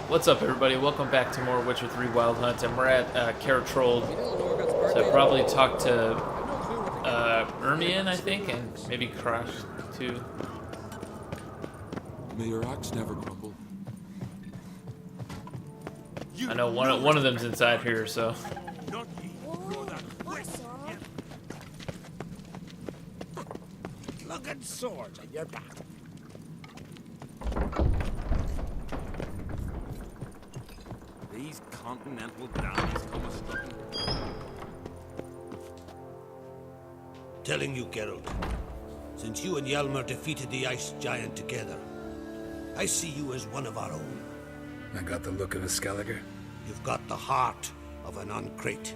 What's up, everybody? Welcome back to more Witcher 3 Wild Hunt, and we're at Karatrold. So I probably talked to Ermion, I think, and maybe Crash too. May your axe never crumble. I know one of them's inside here, so. Look at swords on your back. These continental dandies come a-strucking. Telling you, Geralt, since you and Hjalmar defeated the ice giant together, I see you as one of our own. I got the look of a Skelliger. You've got the heart of an Uncrate.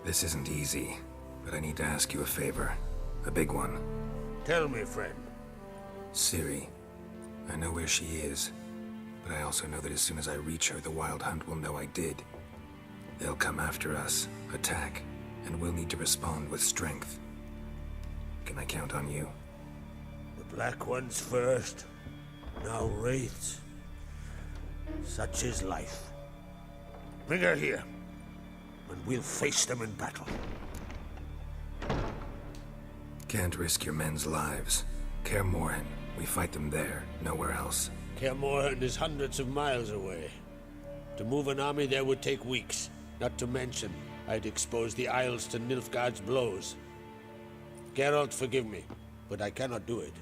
This isn't easy, but I need to ask you a favor. A big one. Tell me, friend. Ciri. I know where she is, but I also know that as soon as I reach her, the Wild Hunt will know I did. They'll come after us, attack, and we'll need to respond with strength. Can I count on you? The Black Ones first, now Wraiths. Such is life. Bring her here, and we'll face them in battle. Can't risk your men's lives. Kaer Morhen, we fight them there, nowhere else. Kaer Morhen is hundreds of miles away. To move an army there would take weeks. Not to mention, I'd expose the Isles to Nilfgaard's blows. Geralt, forgive me, but I cannot do it.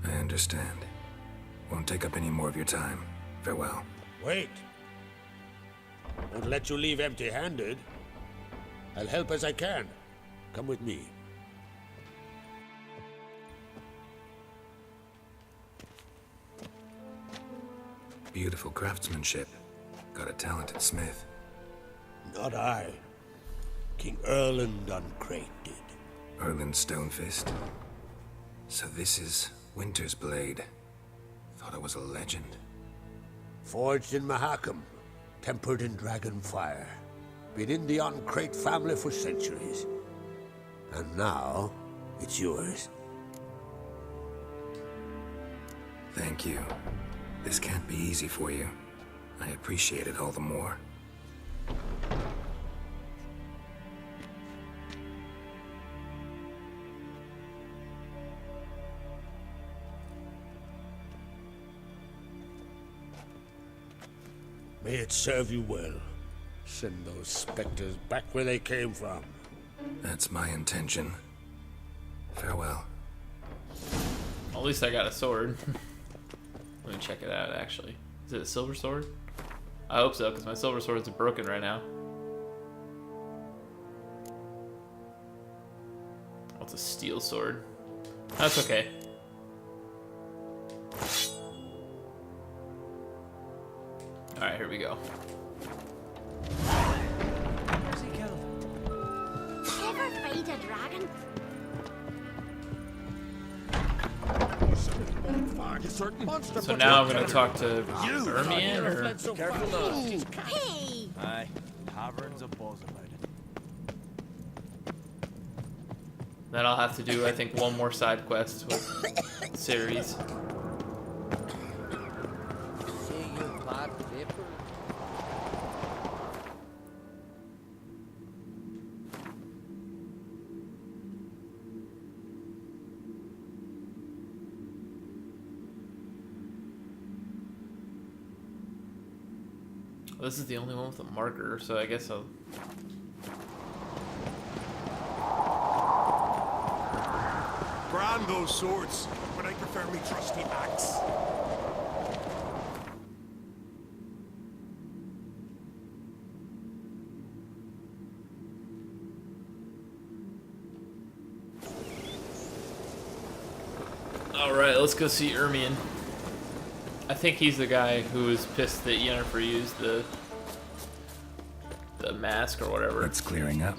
I understand. Won't take up any more of your time. Farewell. Wait. Won't let you leave empty-handed. I'll help as I can. Come with me. Beautiful craftsmanship. Got a talented smith. Not I. King Erland Uncrate did. Erland Stonefist. So this is Winter's Blade. Thought I was a legend. Forged in Mahakam, tempered in dragon fire. Been in the Uncrate family for centuries. And now, it's yours. Thank you. This can't be easy for you. I appreciate it all the more. May it serve you well. Send those specters back where they came from. That's my intention. Farewell. At least I got a sword. Let me check it out, actually. Is it a silver sword? I hope so, because my silver swords are broken right now. Oh, it's a steel sword. That's okay. Alright, here we go. Ever fight a dragon? So now I'm gonna talk to Ermion, or... Careful now. Hey! Aye, tavern's a buzz about it. Then I'll have to do, I think, one more side quest with Ciri's. This is the only one with a marker, so I guess I'll... Brand those swords, but I prefer me trusty axe. Alright, let's go see Ermion. I think he's the guy who was pissed that Yennefer used the mask or whatever. It's clearing up.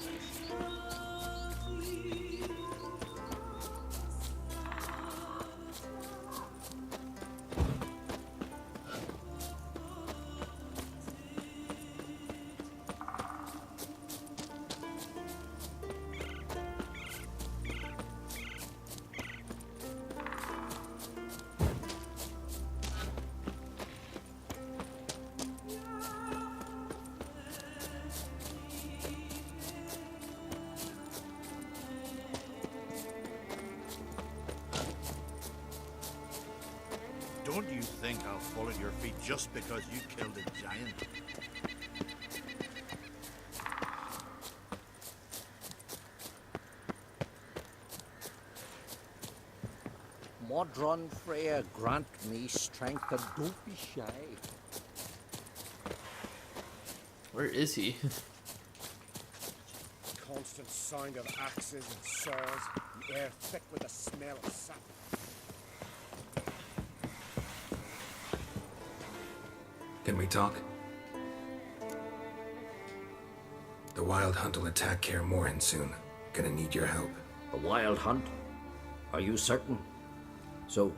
Don't you think I'll fall at your feet just because you killed a giant? Modron Freya, grant me strength and don't be shy. Where is he? Constant sound of axes and saws, the air thick with the smell of sap. Can we talk? The Wild Hunt will attack Kaer Morhen soon. Gonna need your help. A wild hunt? Are you certain? So,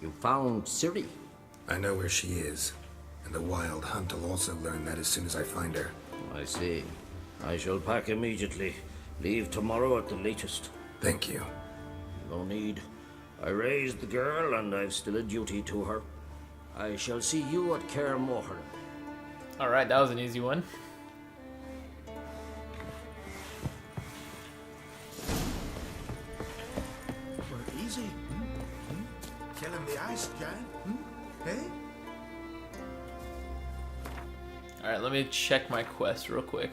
you found Ciri? I know where she is, and the Wild Hunt will also learn that as soon as I find her. I see. I shall pack immediately. Leave tomorrow at the latest. Thank you. No need. I raised the girl, and I've still a duty to her. I shall see you at Kaer Morhen. Alright, that was an easy one. We're easy. Killing the ice giant. Hey? Alright, let me check my quest real quick.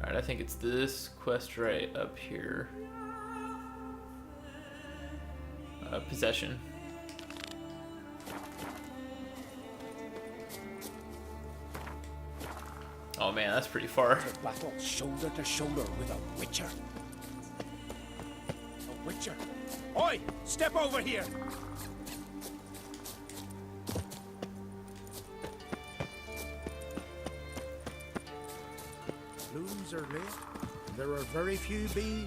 Alright, I think it's this quest right up here. Possession. Oh man, that's pretty far. Battle shoulder to shoulder with a witcher. A witcher? Oi! Step over here! Blooms are late. There are very few bees.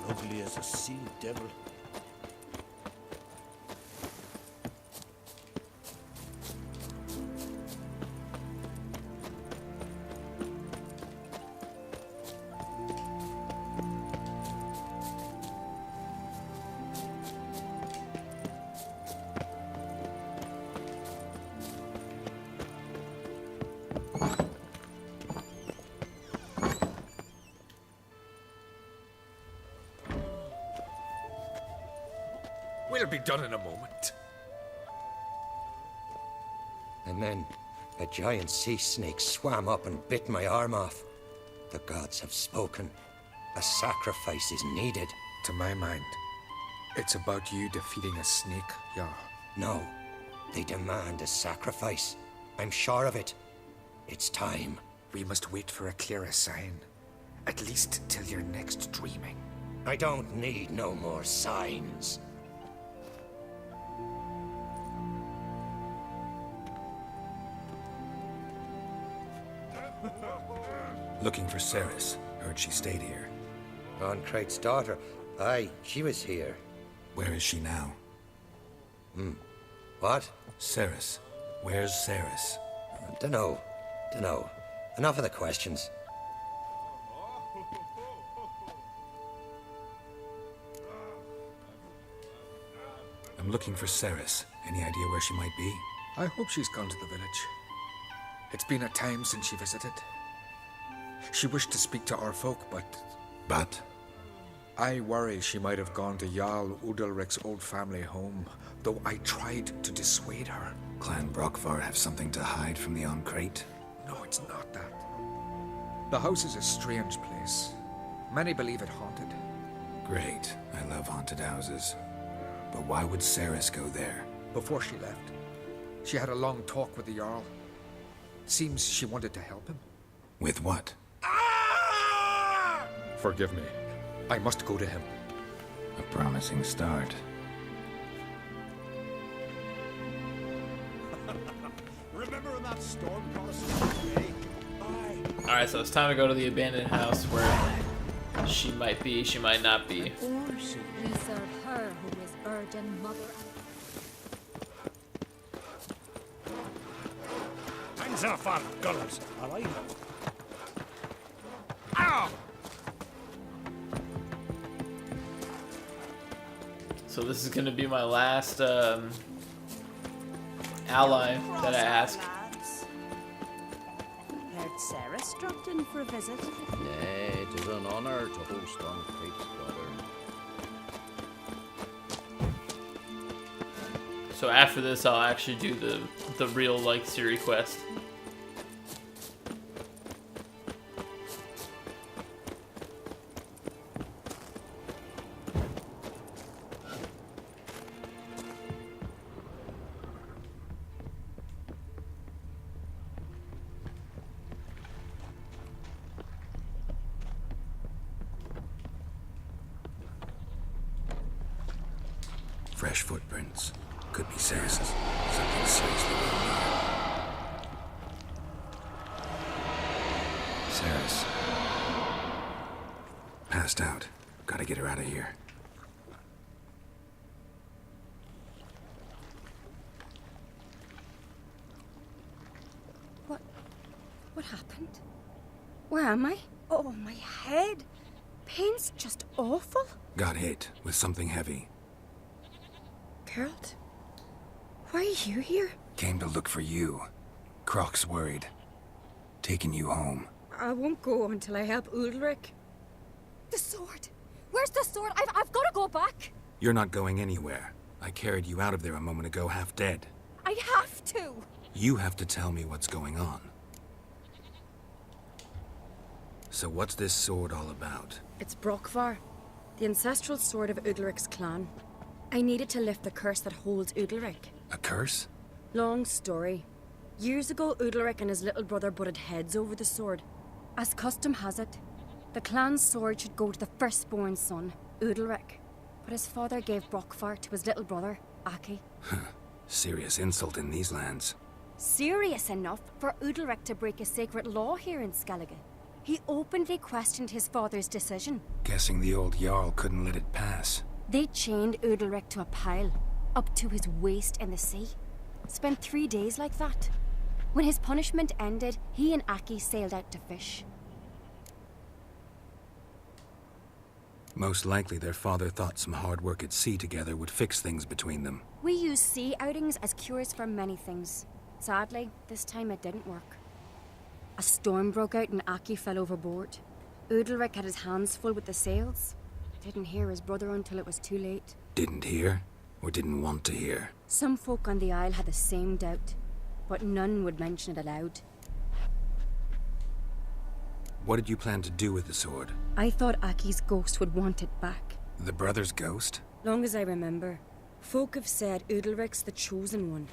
Ugly as a sea devil. We'll be done in a moment. And then a giant sea snake swam up and bit my arm off. The gods have spoken. A sacrifice is needed. To my mind, it's about you defeating a snake, Jarl. No, they demand a sacrifice. I'm sure of it. It's time. We must wait for a clearer sign. At least till your next dreaming. I don't need no more signs. Looking for Ceres. Heard she stayed here. Oncrate's daughter. Aye, she was here. Where is she now? What? Ceres. Where's Ceres? Dunno. Enough of the questions. I'm looking for Ceres. Any idea where she might be? I hope she's gone to the village. It's been a time since she visited. She wished to speak to our folk, but... But? I worry she might have gone to Jarl Udalric's old family home, though I tried to dissuade her. Clan Brockvar have something to hide from the Oncrate? No, it's not that. The house is a strange place. Many believe it haunted. Great. I love haunted houses. But why would Ceres go there? Before she left, she had a long talk with the Jarl. Seems she wanted to help him. With what? Forgive me. I must go to him. A promising start. Remember when that storm crossed the way? Alright, so it's time to go to the abandoned house where she might be, she might not be. Or should we serve her who is virgin mother? Hands off our gullers, alright? Ow! So this is going to be my last ally that I ask. Heard Ceres dropped in for a visit. Nay, it is an honor to host on Fate's brother. So after this, I'll actually do the real like Ciri quest. Fresh footprints. Could be Ceres's. Something seriously wrong here. Ceres. Passed out. Gotta get her out of here. What happened? Where am I? Oh, my head. Pain's just awful. Got hit with something heavy. Geralt, why are you here? Came to look for you. Croc's worried. Taking you home. I won't go until I help Ulrich. The sword! Where's the sword? I've got to go back! You're not going anywhere. I carried you out of there a moment ago half dead. I have to! You have to tell me what's going on. So what's this sword all about? It's Brockvar, the ancestral sword of Udalric's clan. I needed to lift the curse that holds Udalric. A curse? Long story. Years ago, Udalric and his little brother butted heads over the sword. As custom has it, the clan's sword should go to the firstborn son, Udalric. But his father gave Brockvar to his little brother, Aki. Serious insult in these lands. Serious enough for Udalric to break a sacred law here in Skellige. He openly questioned his father's decision. Guessing the old Jarl couldn't let it pass. They chained Udalric to a pile, up to his waist in the sea. Spent 3 days like that. When his punishment ended, he and Aki sailed out to fish. Most likely their father thought some hard work at sea together would fix things between them. We use sea outings as cures for many things. Sadly, this time it didn't work. A storm broke out and Aki fell overboard. Udalric had his hands full with the sails. Didn't hear his brother until it was too late. Didn't hear? Or didn't want to hear? Some folk on the Isle had the same doubt, but none would mention it aloud. What did you plan to do with the sword? I thought Aki's ghost would want it back. The brother's ghost? Long as I remember, folk have said Udalric's the chosen one.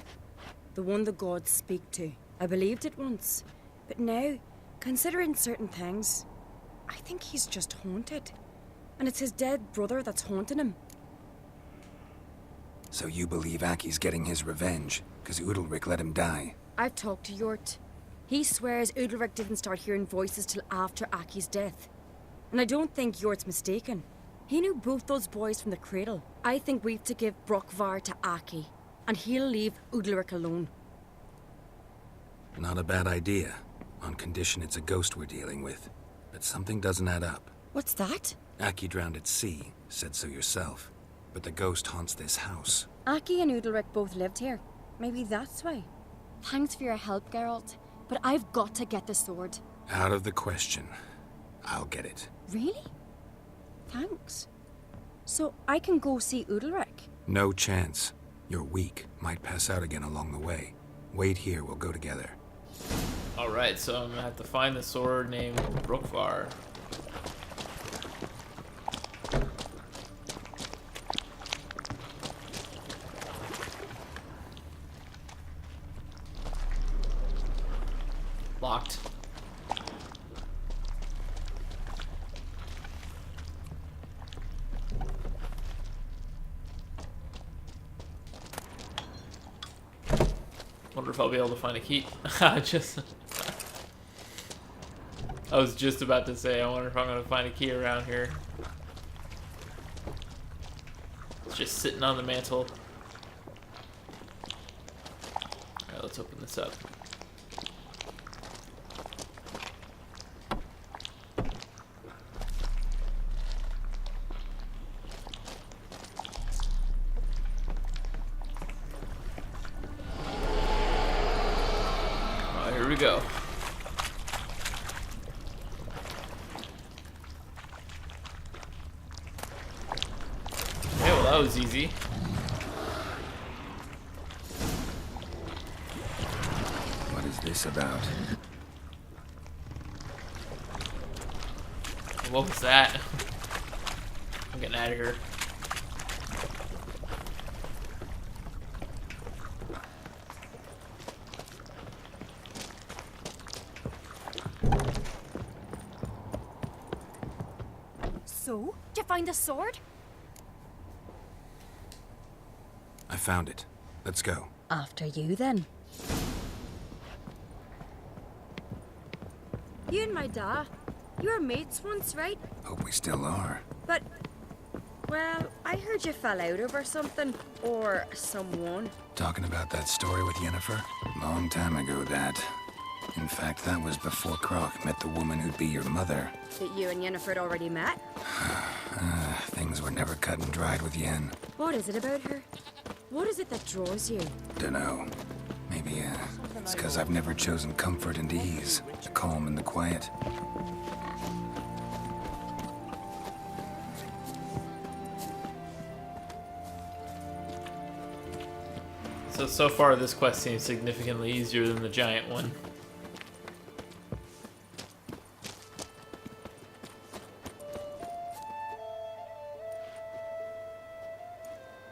The one the gods speak to. I believed it once, but now, considering certain things, I think he's just haunted. And it's his dead brother that's haunting him. So you believe Aki's getting his revenge, because Udalric let him die? I've talked to Yort. He swears Udalric didn't start hearing voices till after Aki's death. And I don't think Yort's mistaken. He knew both those boys from the cradle. I think we've to give Brockvar to Aki, and he'll leave Udalric alone. Not a bad idea, on condition it's a ghost we're dealing with. But something doesn't add up. What's that? Aki drowned at sea, said so yourself. But the ghost haunts this house. Aki and Udalric both lived here. Maybe that's why. Thanks for your help, Geralt. But I've got to get the sword. Out of the question. I'll get it. Really? Thanks. So I can go see Udalric? No chance. You're weak. Might pass out again along the way. Wait here, we'll go together. Alright, so I'm gonna have to find the sword named Brookvar. Locked. Wonder if I'll be able to find a key. I was just about to say, I wonder if I'm gonna find a key around here. It's just sitting on the mantle. Alright, let's open this up. Here we go. Okay, well that was easy. What is this about? What was that? I'm getting out of here. So, did you find the sword? I found it. Let's go. After you, then. You and my dad, you were mates once, right? Hope we still are. But, well, I heard you fell out over something. Or someone. Talking about that story with Yennefer? Long time ago, that. In fact, that was before Croc met the woman who'd be your mother. That you and Yennefer had already met? Things were never cut and dried with Yen. What is it about her? What is it that draws you? Dunno. Maybe, it's because I've never chosen comfort and ease, the calm and the quiet. So far this quest seems significantly easier than the giant one.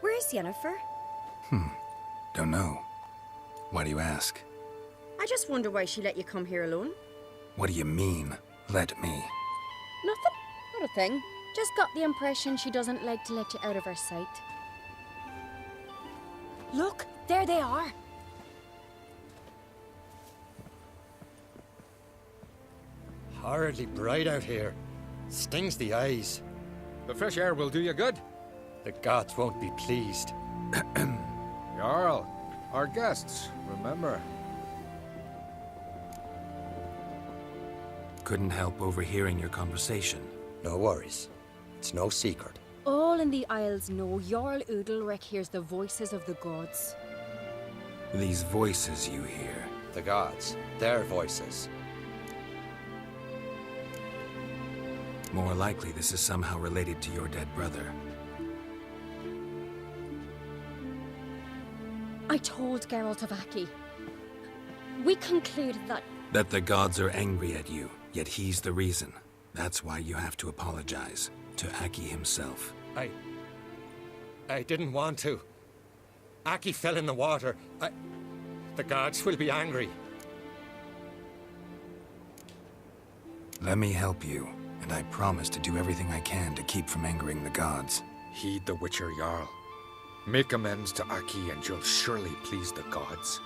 Where's Yennefer? Don't know. Why do you ask? I just wonder why she let you come here alone. What do you mean, let me? Nothing. Not a thing. Just got the impression she doesn't like to let you out of her sight. Look, there they are. Horridly bright out here. Stings the eyes. The fresh air will do you good. The gods won't be pleased. Jarl, our guests, remember. Couldn't help overhearing your conversation. No worries. It's no secret. All in the Isles know Jarl Udalric hears the voices of the gods. These voices you hear. The gods. Their voices. More likely this is somehow related to your dead brother. I told Geralt of Aki. We concluded that... That the gods are angry at you, yet he's the reason. That's why you have to apologize. To Aki himself. I didn't want to. Aki fell in the water. The gods will be angry. Let me help you, and I promise to do everything I can to keep from angering the gods. Heed the Witcher Jarl. Make amends to Aki and you'll surely please the gods.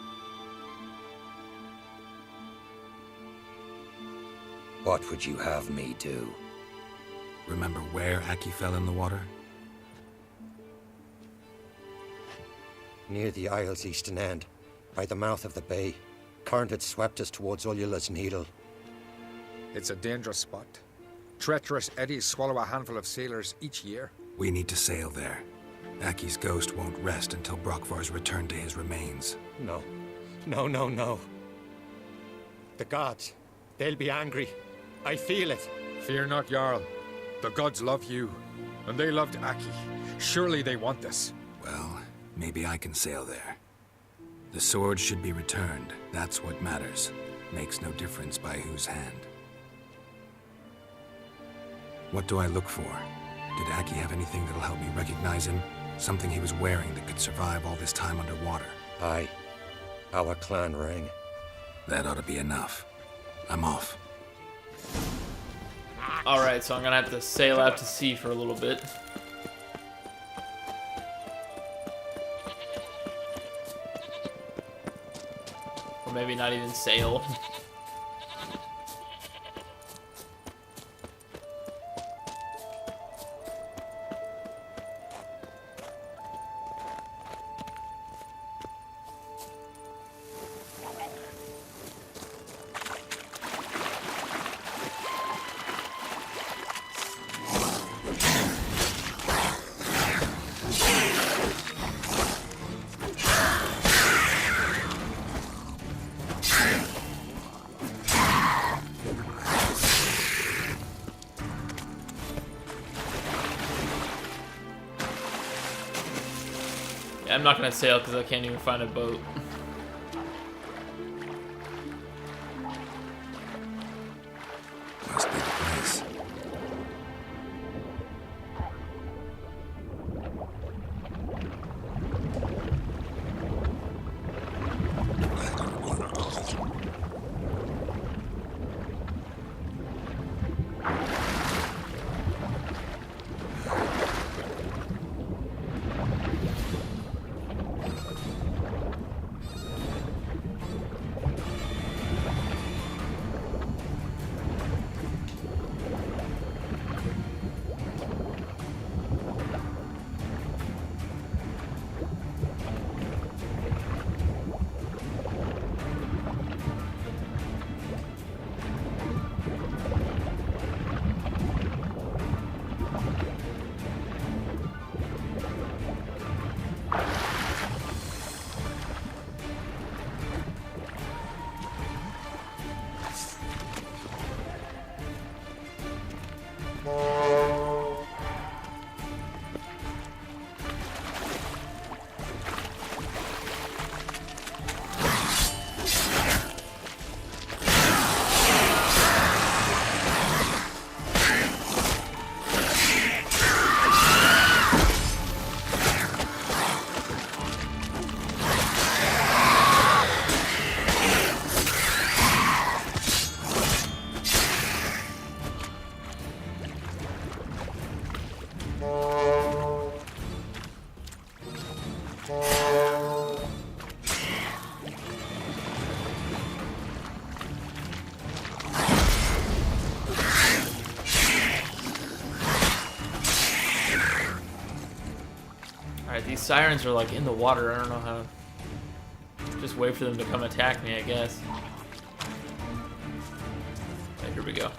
What would you have me do? Remember where Aki fell in the water? Near the Isle's eastern end, by the mouth of the bay. Current had swept us towards Ullula's Needle. It's a dangerous spot. Treacherous eddies swallow a handful of sailors each year. We need to sail there. Aki's ghost won't rest until Brokvar's returned to his remains. No. No. The gods, they'll be angry. I feel it. Fear not, Jarl. The gods love you, and they loved Aki. Surely they want this. Well, maybe I can sail there. The sword should be returned. That's what matters. makes no difference by whose hand. What do I look for? Did Aki have anything that'll help me recognize him? Something he was wearing that could survive all this time underwater? Aye. Our clan ring. That ought to be enough. I'm off. Alright, so I'm gonna have to sail out to sea for a little bit. Or maybe not even sail. I'm not gonna sail because I can't even find a boat. Must be the place. Alright, these sirens are like in the water. I don't know how. Just wait for them to come attack me, I guess. Okay, here we go.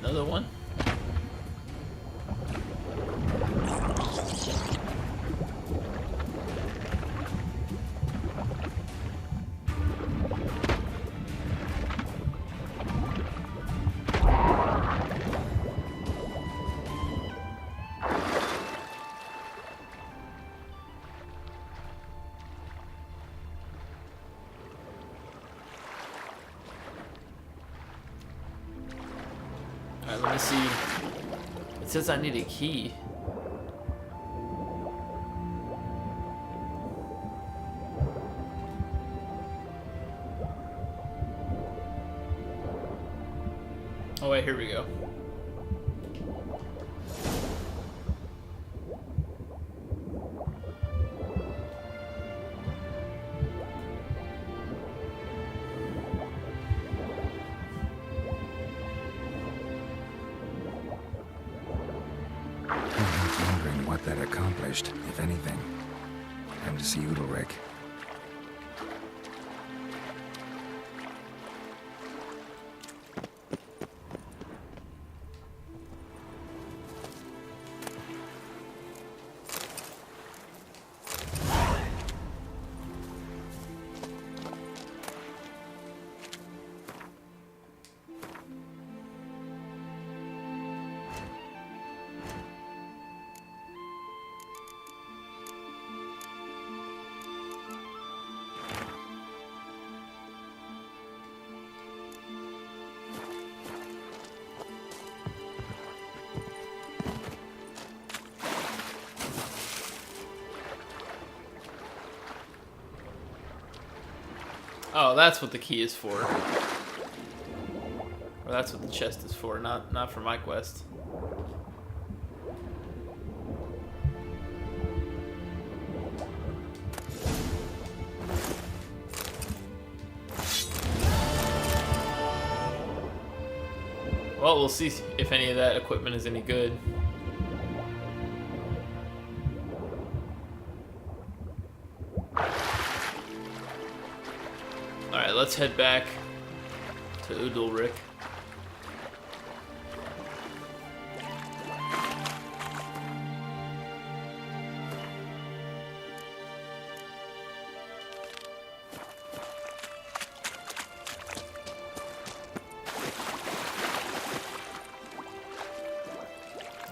Another one? Alright, let me see. It says I need a key. Oh wait, here we go. Wondering what that accomplished, if anything. Time to see Udalric. Oh, that's what the key is for. Or that's what the chest is for, not for my quest. Well, we'll see if any of that equipment is any good. Alright, let's head back to Udalric.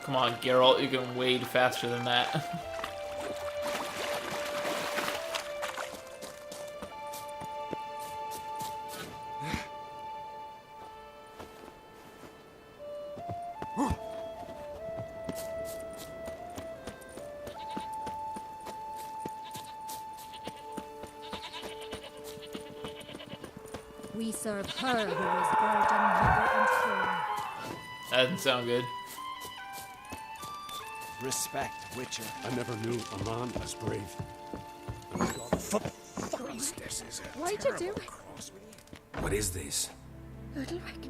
Come on, Geralt, you can wade faster than that. We serve her who is virgin, mother, and throne. That doesn't sound good. Respect, Witcher. I never knew a man as brave. Why'd you do it? What is this? Udalric.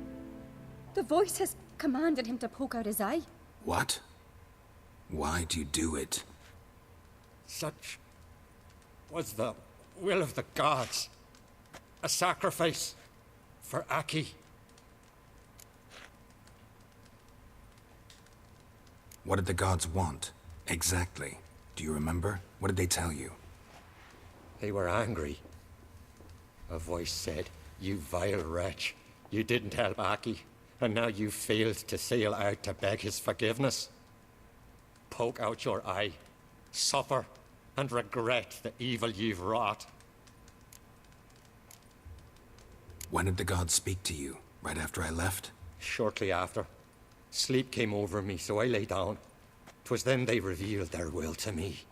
The voice has commanded him to poke out his eye. What? Why do you do it? Such was the will of the gods. A sacrifice for Aki. What did the gods want? Exactly. Do you remember? What did they tell you? They were angry. A voice said, "You vile wretch. You didn't help Aki, and now you failed to sail out to beg his forgiveness. Poke out your eye, suffer, and regret the evil you've wrought." When did the gods speak to you? Right after I left? Shortly after. Sleep came over me, so I lay down. 'Twas then they revealed their will to me.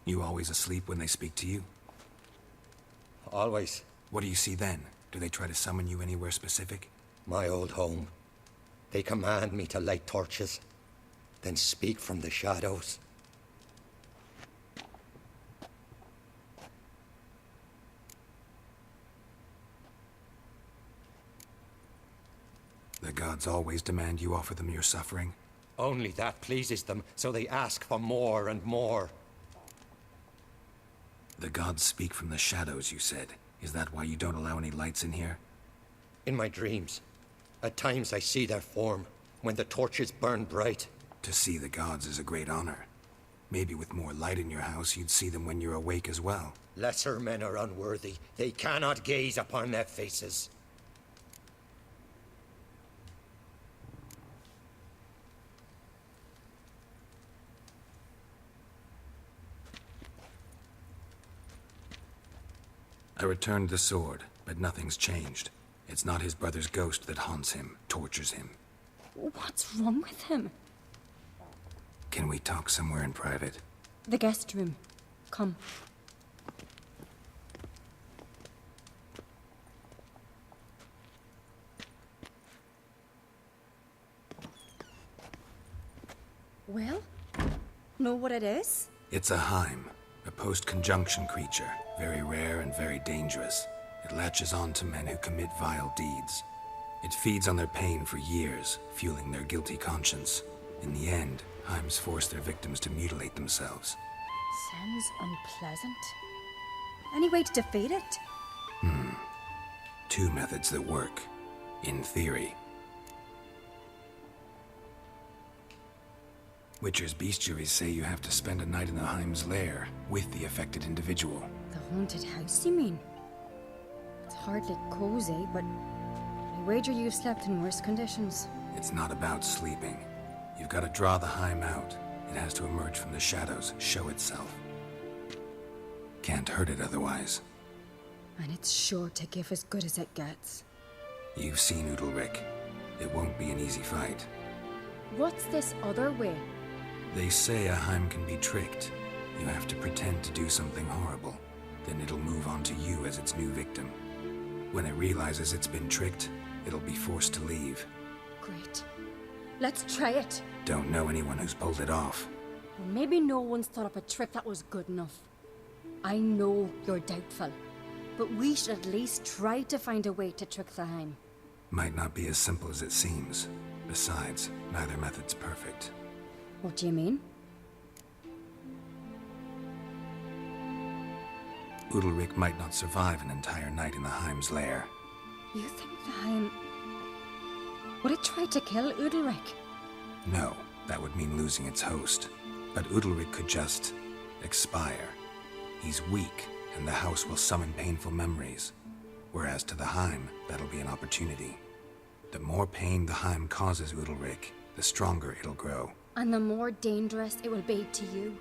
You always asleep when they speak to you? Always. What do you see then? Do they try to summon you anywhere specific? My old home. They command me to light torches, then speak from the shadows. The gods always demand you offer them your suffering? Only that pleases them, so they ask for more and more. The gods speak from the shadows, you said. Is that why you don't allow any lights in here? In my dreams, At times I see their form, when the torches burn bright. To see the gods is a great honor. Maybe with more light in your house, you'd see them when you're awake as well. Lesser men are unworthy. They cannot gaze upon their faces. I returned the sword, but nothing's changed. It's not his brother's ghost that haunts him, tortures him. What's wrong with him? Can we talk somewhere in private? The guest room. Come. Well, know what it is? It's a Heim, a post-conjunction creature, very rare and very dangerous. It latches on to men who commit vile deeds. It feeds on their pain for years, fueling their guilty conscience. In the end, Heims force their victims to mutilate themselves. Sounds unpleasant. Any way to defeat it? Two methods that work, in theory. Witcher's bestiaries say you have to spend a night in the Heim's lair with the affected individual. The haunted house, you mean? It's hardly cozy, but I wager you've slept in worse conditions. It's not about sleeping. You've got to draw the Heim out. It has to emerge from the shadows, show itself. Can't hurt it otherwise. And it's sure to give as good as it gets. You've seen Udalric. It won't be an easy fight. What's this other way? They say a Heim can be tricked. You have to pretend to do something horrible. Then it'll move on to you as its new victim. When it realizes it's been tricked, it'll be forced to leave. Great. Let's try it. Don't know anyone who's pulled it off. Well, maybe no one's thought up a trick that was good enough. I know you're doubtful, but we should at least try to find a way to trick the Heim. Might not be as simple as it seems. Besides, neither method's perfect. What do you mean? Udalric might not survive an entire night in the Heim's lair. You think the Heim... Would it try to kill Udalric? No, that would mean losing its host. But Udalric could just... expire. He's weak, and the house will summon painful memories. Whereas to the Heim, that'll be an opportunity. The more pain the Heim causes Udalric, the stronger it'll grow. And the more dangerous it will be to you.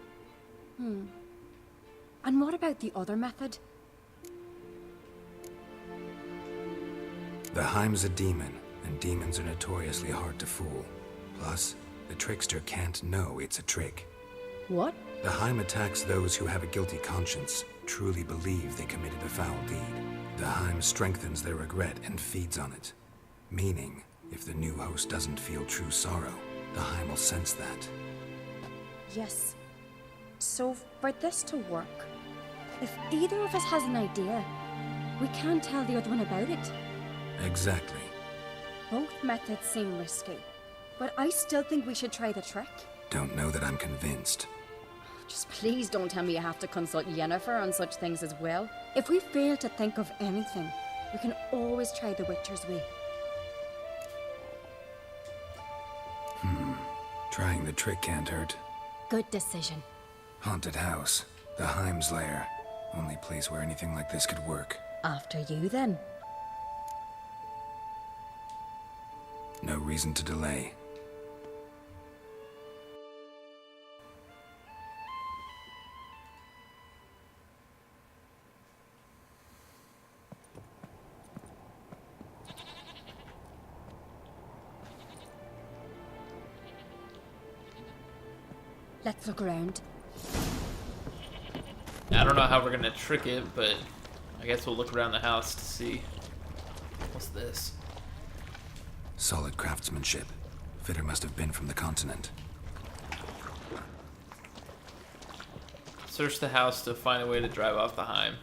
And what about the other method? The Heim's a demon, and demons are notoriously hard to fool. Plus, the trickster can't know it's a trick. What? The Heim attacks those who have a guilty conscience, truly believe they committed a foul deed. The Heim strengthens their regret and feeds on it. Meaning, if the new host doesn't feel true sorrow, the Heim will sense that. Yes. So, for this to work, if either of us has an idea, we can tell the other one about it. Exactly. Both methods seem risky, but I still think we should try the trick. Don't know that I'm convinced. Just please don't tell me you have to consult Yennefer on such things as well. If we fail to think of anything, we can always try the Witcher's way. Trying the trick can't hurt. Good decision. Haunted house. The Heim's lair. Only place where anything like this could work. After you, then. No reason to delay. Let's look around. I don't know how we're gonna trick it, but I guess we'll look around the house to see. What's this? Solid craftsmanship. Fitter must have been from the continent. Search the house to find a way to drive off the Heim.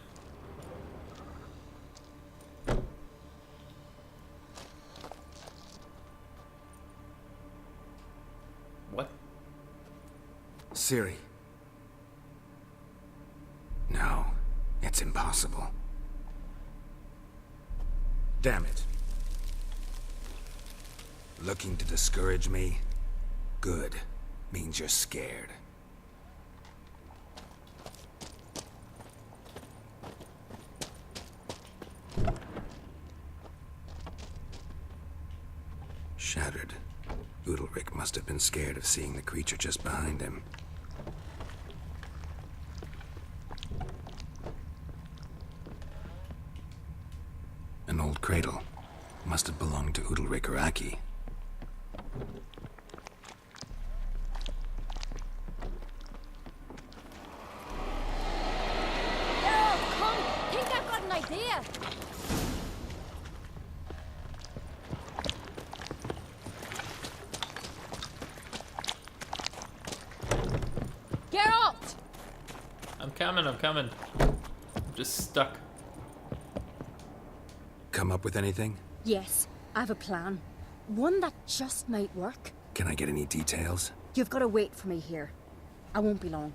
What? Ciri. No, it's impossible. Damn it. Looking to discourage me? Good. Means you're scared. Shattered. Udalric must have been scared of seeing the creature just behind him. An old cradle. Must have belonged to Udalric or Aki. Geralt, come! Think I've got an idea! Geralt! I'm coming. I'm just stuck. Come up with anything? Yes, I have a plan. One that just might work. Can I get any details? You've got to wait for me here. I won't be long.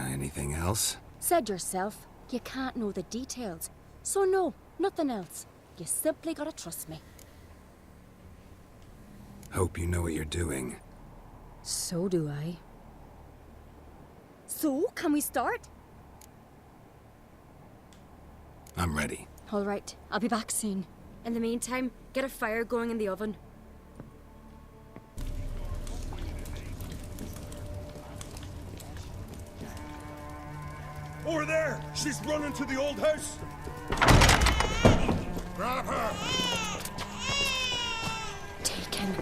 Anything else? Said yourself, you can't know the details. So no, nothing else. You simply gotta trust me. Hope you know what you're doing. So do I. So, can we start? I'm ready. All right, I'll be back soon. In the meantime, get a fire going in the oven. Over there! She's running to the old house! Grab her! Take him.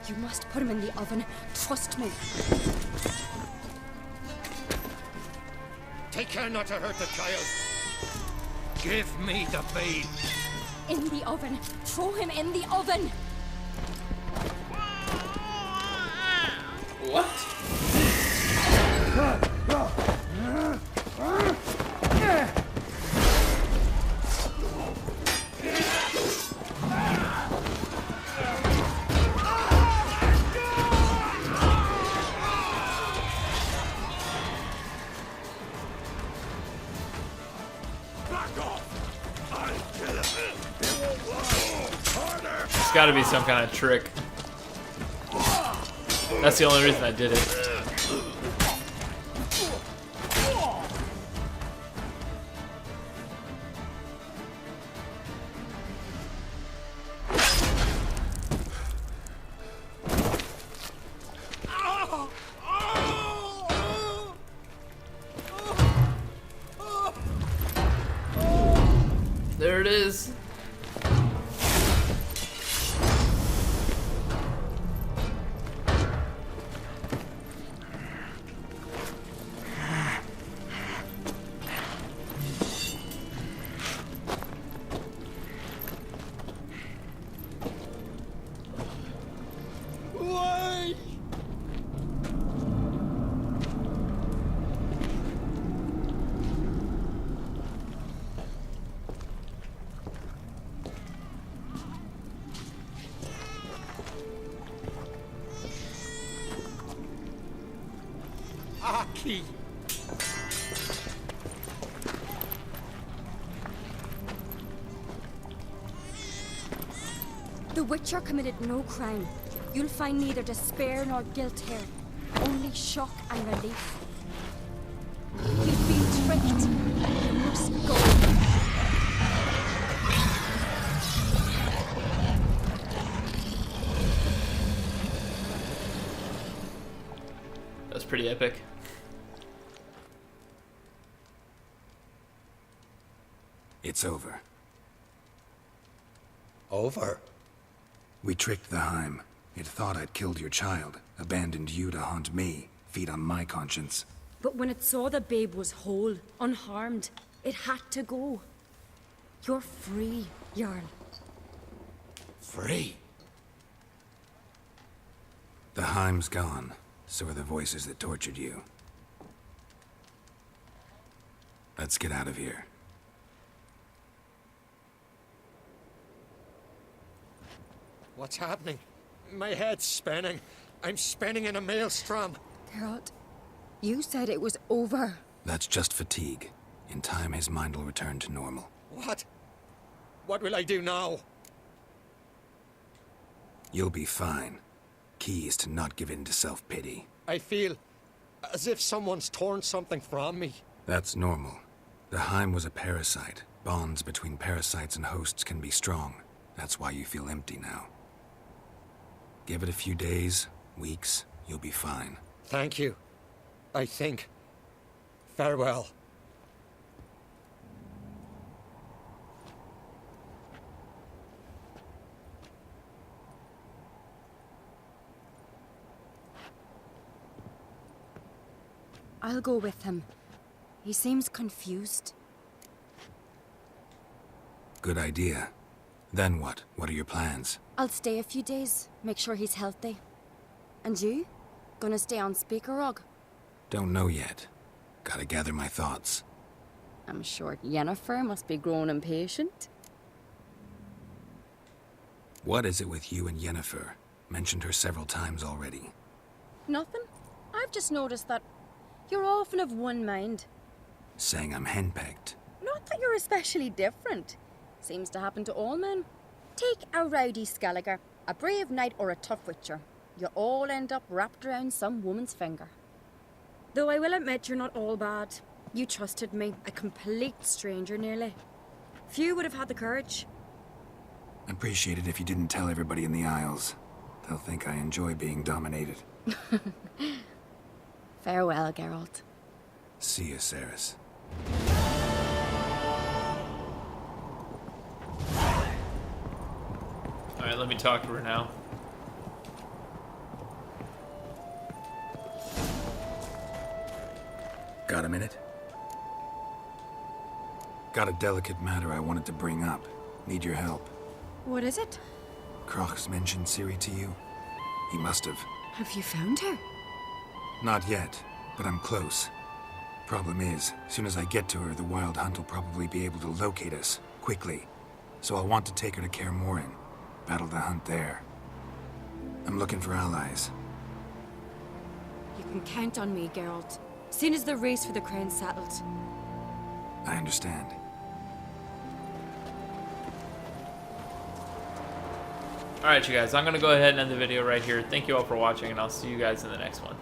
You must put him in the oven. Trust me. Take care not to hurt the child. Give me the babe. In the oven. Throw him in the oven. What? It's gotta be some kind of trick. That's the only reason I did it. There it is. Aki. The Witcher committed no crime. You'll find neither despair nor guilt here. Only shock and relief. You've been tricked. You must go. That's pretty epic. It's over. Over? We tricked the Heim. It thought I'd killed your child, abandoned you to haunt me, feed on my conscience. But when it saw the babe was whole, unharmed, it had to go. You're free, Jarl. Free? The Heim's gone. So are the voices that tortured you. Let's get out of here. What's happening? My head's spinning. I'm spinning in a maelstrom. Geralt, you said it was over. That's just fatigue. In time, his mind will return to normal. What? What will I do now? You'll be fine. Key is to not give in to self-pity. I feel as if someone's torn something from me. That's normal. The Heim was a parasite. Bonds between parasites and hosts can be strong. That's why you feel empty now. Give it a few days, weeks, you'll be fine. Thank you. I think. Farewell. I'll go with him. He seems confused. Good idea. Then what? What are your plans? I'll stay a few days, make sure he's healthy. And you? Gonna stay on Speaker Rog? Don't know yet. Gotta gather my thoughts. I'm sure Yennefer must be growing impatient. What is it with you and Yennefer? Mentioned her several times already. Nothing. I've just noticed that you're often of one mind. Saying I'm henpecked. Not that you're especially different. Seems to happen to all men. Take a rowdy Skelliger, a brave knight or a tough witcher. You all end up wrapped around some woman's finger. Though I will admit you're not all bad. You trusted me, a complete stranger nearly. Few would have had the courage. Appreciate it if you didn't tell everybody in the Isles. They'll think I enjoy being dominated. Farewell, Geralt. See you, Ceres. Alright, let me talk to her now. Got a minute? Got a delicate matter I wanted to bring up. Need your help. What is it? Croc's mentioned Ciri to you? He must have. Have you found her? Not yet, but I'm close. Problem is, soon as I get to her, the Wild Hunt will probably be able to locate us, quickly. So I'll want to take her to Kaer Morhen. Battle the hunt there. I'm looking for allies. You can count on me, Geralt. Soon as the race for the crown's settled. I understand. Alright, you guys, I'm going to go ahead and end the video right here. Thank you all for watching, and I'll see you guys in the next one.